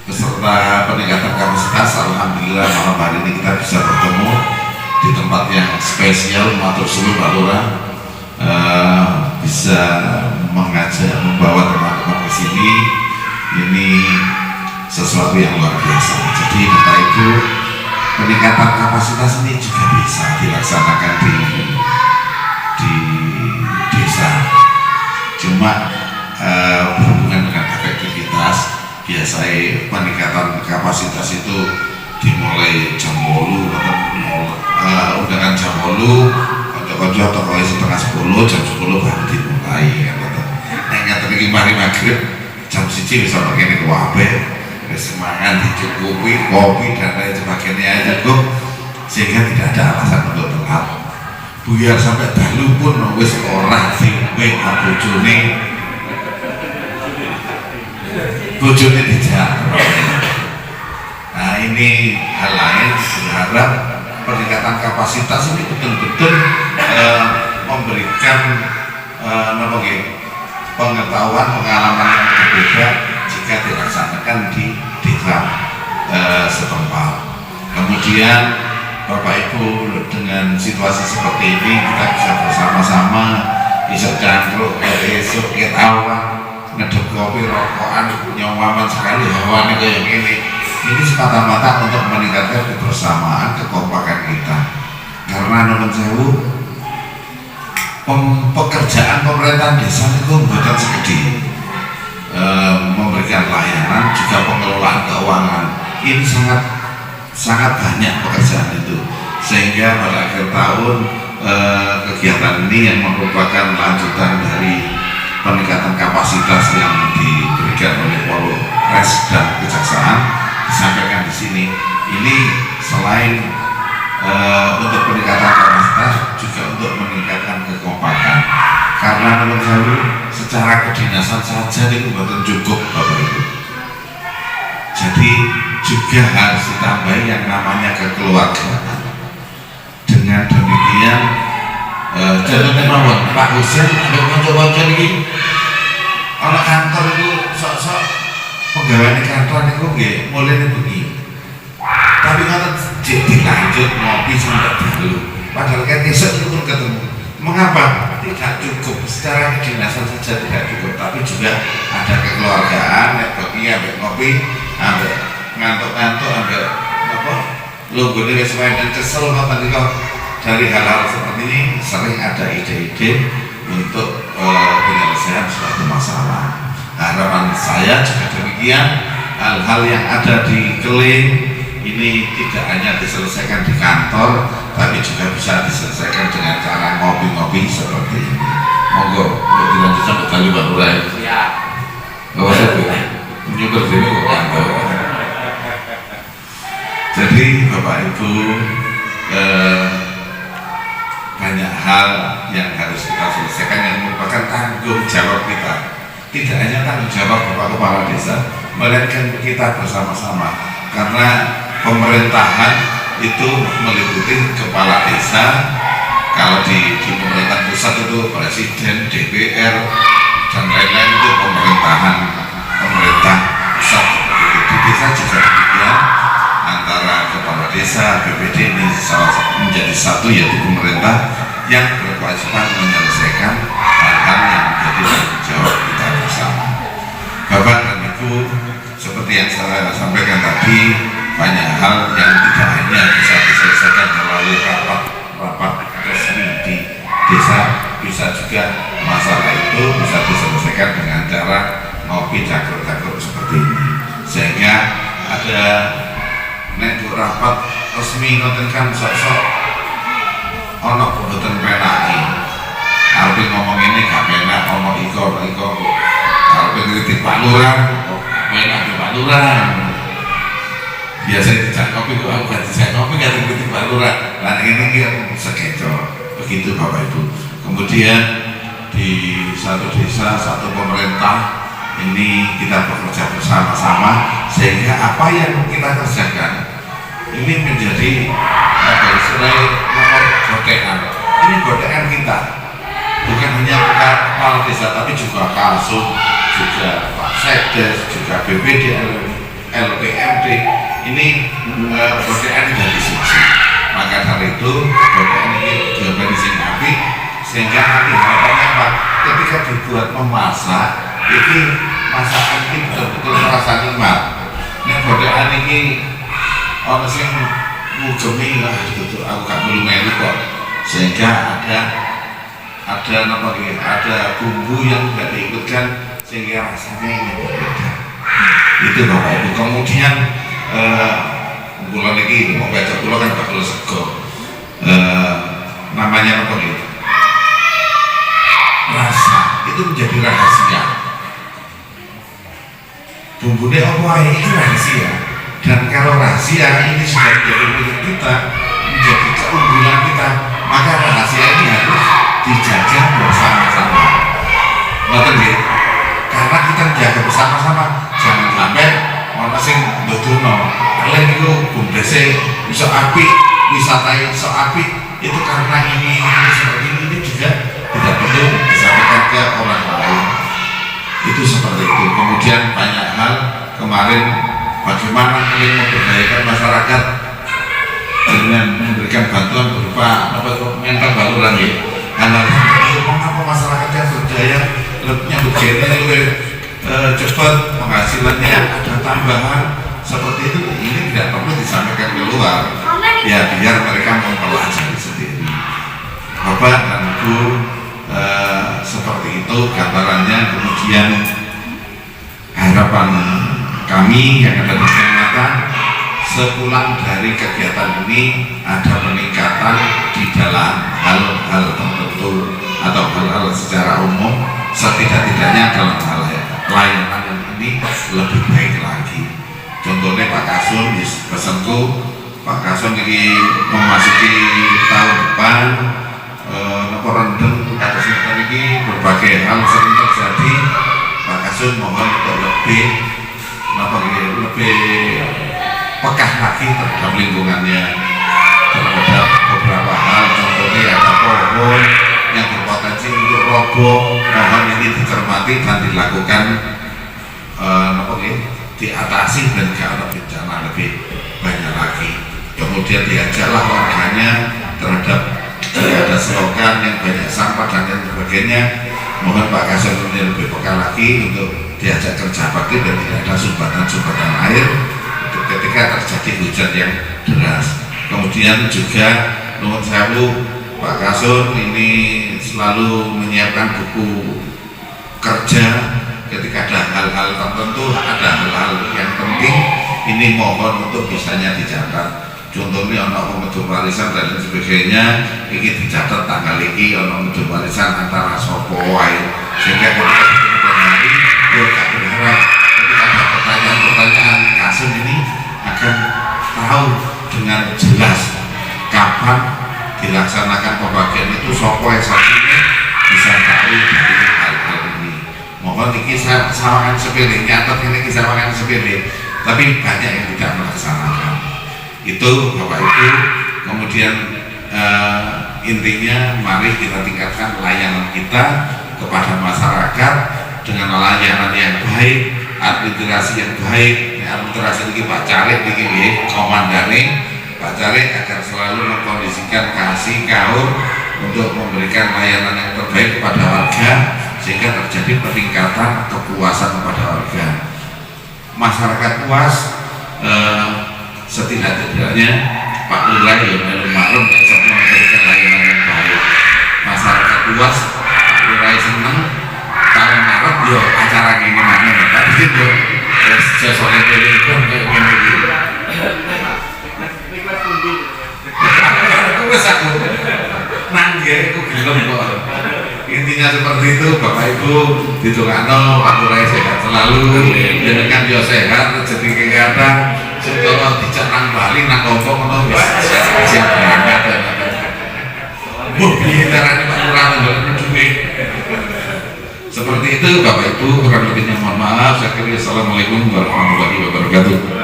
beserta peningkatan kapasitas. Alhamdulillah malam hari ini kita bisa bertemu di tempat yang spesial. Matur suwun Pak Lurah, bisa mengajak, membawa teman-teman ke sini. Ini sesuatu yang luar biasa. Jadi Bapak Ibu, peningkatan kapasitas ini juga bisa dilaksanakan di desa. Cuma berhubungan dengan efektivitas. Biasanya peningkatan kapasitas itu dimulai jam 8, undangan jam 8, konco-konco atau setengah 10, jam 10 baru dimulai. Nggak terlalu mari maghrib jam 1 bisa pakai ini wabe, semangat dicukupi, kopi dan lain sebagainya cukup, sehingga tidak ada alasan untuk telat. Buyar sampai dalu pun wis ora singwe bojone dijar. Nah ini hal lain. Berharap peningkatan kapasitas ini betul-betul memberikan pengetahuan, pengalaman yang berbeda jika dilaksanakan di desa setempat. Kemudian Bapak Ibu, dengan situasi seperti ini kita bisa bersama-sama bisa cangkruk esok ketawa ngedep kopi rokokan nyawaman sekali hawanya kayak gini. Ini semata-mata untuk meningkatkan kebersamaan, kekompakan kita. Karena nomor sewu pekerjaan pemerintahan desa itu bukan segede memberikan layanan, juga pengelolaan keuangan. Ini sangat banyak pekerjaan itu, sehingga pada akhir tahun kegiatan ini yang merupakan lanjutan dari peningkatan kapasitas yang diberikan oleh Polres dan Kejaksaan disampaikan di sini. Ini selain untuk peningkatan kapasitas, juga untuk meningkatkan kekompakan. Karena menurut saya secara kedinasan saja itu betul cukup Bapak Ibu. Jadi juga harus ditambahi yang namanya kekeluargaan. Dengan demikian contohnya mawon Pak Husin ambil konco-konco ini kalau kantor itu sok-sok pegawai kantor itu mulai begini, tapi kalau dilanjut ngopi sampai dulu padahal kan besok itu pun ketemu. Mengapa? Tidak cukup secara kedinasan saja, tidak cukup, tapi juga ada kekeluargaan. Ambil ngopi, ambil ngantuk-ngantuk, ambil apa lu gue sesuai dan kesel tadi kok. Dari hal-hal seperti ini sering ada ide-ide untuk penyelesaian suatu masalah. Harapan saya juga demikian, hal-hal yang ada di Keling ini tidak hanya diselesaikan di kantor, tapi juga bisa diselesaikan dengan cara ngopi-ngopi seperti ini. Monggo, mau dilanjutkan ke kali Pak Lurah. Ya. Gak usah Bu, menyukur sini kok kantor. Jadi Bapak Ibu, banyak hal yang harus kita selesaikan yang merupakan tanggung jawab kita. Tidak hanya tanggung jawab Bapak Kepala Desa, melainkan kita bersama-sama. Karena pemerintahan itu meliputi kepala desa. Kalau di pemerintahan pusat itu presiden, DPR dan lain-lain, itu pemerintahan pemerintah pusat. Di desa juga demikian, antara kepala desa, BPD ini menjadi satu, yaitu pemerintah yang berkewajiban menyelesaikan hal-hal yang menjadi tanggung jawab kita bersama. Bapak dan Ibu, seperti yang saya sampaikan tadi, banyak hal yang tidak hanya bisa diselesaikan melalui rapat resmi di desa, bisa juga masalah itu bisa diselesaikan dengan cara ngopi cakur-cakur seperti ini. Sehingga ada rapat resmi ngoten kan sok-sok ono boten penake. Arep ngomong ini gak penak, ngomong iko. Arep ngritik Pak Lurah, penak Pak Lurah. Biasanya dijak kopi kok aku gak dijak kopi, gak ngritik Pak Lurah. Lah ini ki sekeco. Begitu Bapak Ibu. Kemudian di satu desa, satu pemerintah ini kita bekerja bersama-sama, sehingga apa yang kita kerjakan ini menjadi godean. Ini godean kita, bukan hanya kepala desa, tapi juga Kalsum, juga Pak Sekdes, juga BPD, LPMD ini godaan dari suci. Maka dari itu godaan ini jawaban sing apik sehingga nanti harapannya apa? Ketika dibuat memasak, ini masakan ini betul-betul merasa nikmat. Ini godaan ini orang sing ngugemi lah gitu, aku gak perlu melu kok. Sehingga ada bumbu yang tidak diikutkan sehingga rasanya ini berbeda. Itu Bapak Ibu. Kemudian bulan ini mau baca pulau kan bakal sego namanya apa gitu, rasa itu menjadi rahasia. Bumbunya apa itu rahasia, dan kalau rahasia ini sudah menjadi milik kita, menjadi keunggulan kita, maka rahasia ini harus dijaga bersama-sama. Betul ya? Karena kita menjaga bersama-sama, jangan sampai orang sing dodono kalian itu bumdese bisa api, wisatai so api itu karena ini seperti ini juga tidak perlu disampaikan ke orang lain. Itu seperti itu. Kemudian banyak hal kemarin bagaimana kalian memberdayakan masyarakat dengan memberikan bantuan berupa mental baluran ya. Hal-hal itu mengapa masyarakat yang berdaya lebihnya begini cepat penghasilannya ada tambahan seperti itu, ini tidak perlu disampaikan keluar ya, biar mereka mempelajari sendiri. Bapak dan Ibu seperti itu gambarannya. Kemudian harapan kami yang ada di Kecamatan sepulang dari kegiatan ini ada peningkatan di dalam hal-hal tertentu atau hal-hal secara umum, setidak-tidaknya dalam hal layanan ini lebih baik lagi. Contohnya Pak Kasun, pesanku Pak Kasun ini memasuki tahun depan rendeng atas ini berbagai hal sering terjadi. Pak Kasun mohon untuk lebih pekah lagi terhadap lingkungannya, terhadap beberapa hal. Contohnya ada pohon yang berpotensi untuk roboh, mohon ini dicermati dan dilakukan diatasi dan kalau bencana lebih banyak lagi. Kemudian diajaklah warganya terhadap ada selokan yang banyak sampah dan lain sebagainya. Mohon Pak Kasar ini lebih peka lagi untuk diajak kerja bakti dan tidak ada sumbatan air ketika terjadi hujan yang deras. Kemudian juga nuwun sewu Pak Kasur ini selalu menyiapkan buku kerja ketika ada hal-hal tertentu, ada hal-hal yang penting, ini mohon untuk bisanya dicatat. Contohnya ono pemedur warisan dan lain sebagainya, ini dicatat tanggal ini ono pemedur warisan antara sopo wae, sehingga ketika kita hari kita berharap ketika ada pertanyaan-pertanyaan kasus ini akan tahu dengan jelas kapan dilaksanakan pembagian itu, sopo yang saat ini bisa tahu dari hal-hal ini. Mohon ini sawangan sepele, nyatet ini sawangan sepele, tapi banyak yang tidak melaksanakan. Itu Bapak Ibu. Kemudian intinya mari kita tingkatkan layanan kita kepada masyarakat dengan layanan yang baik, administrasi yang baik. Administrasi ini Pak Carik ini komandane Pak Carik agar selalu mengkondisikan kasih kaur untuk memberikan layanan yang terbaik kepada warga, sehingga terjadi peningkatan kepuasan kepada warga. Masyarakat puas, setidak-tidaknya Pak Lurah ya melu maklum bisa memberikan layanan yang baik. Masyarakat puas, Pak Lurah seneng, tahun Maret yo acara gini mana Pak itu sesuatu yang pun kayak gini. Aku bisa nangge, aku gelem kok. Intinya seperti itu Bapak Ibu, ditungakno Pak Lurah sehat selalu, jenengan yo sehat, jadi kegiatan setelah dicek nang Bali nang Lombok ngono wis siap banget. Bu piye carane Pak Lurah njaluk duit. Seperti itu Bapak Ibu, kurang lebihnya mohon maaf. Assalamualaikum warahmatullahi wabarakatuh.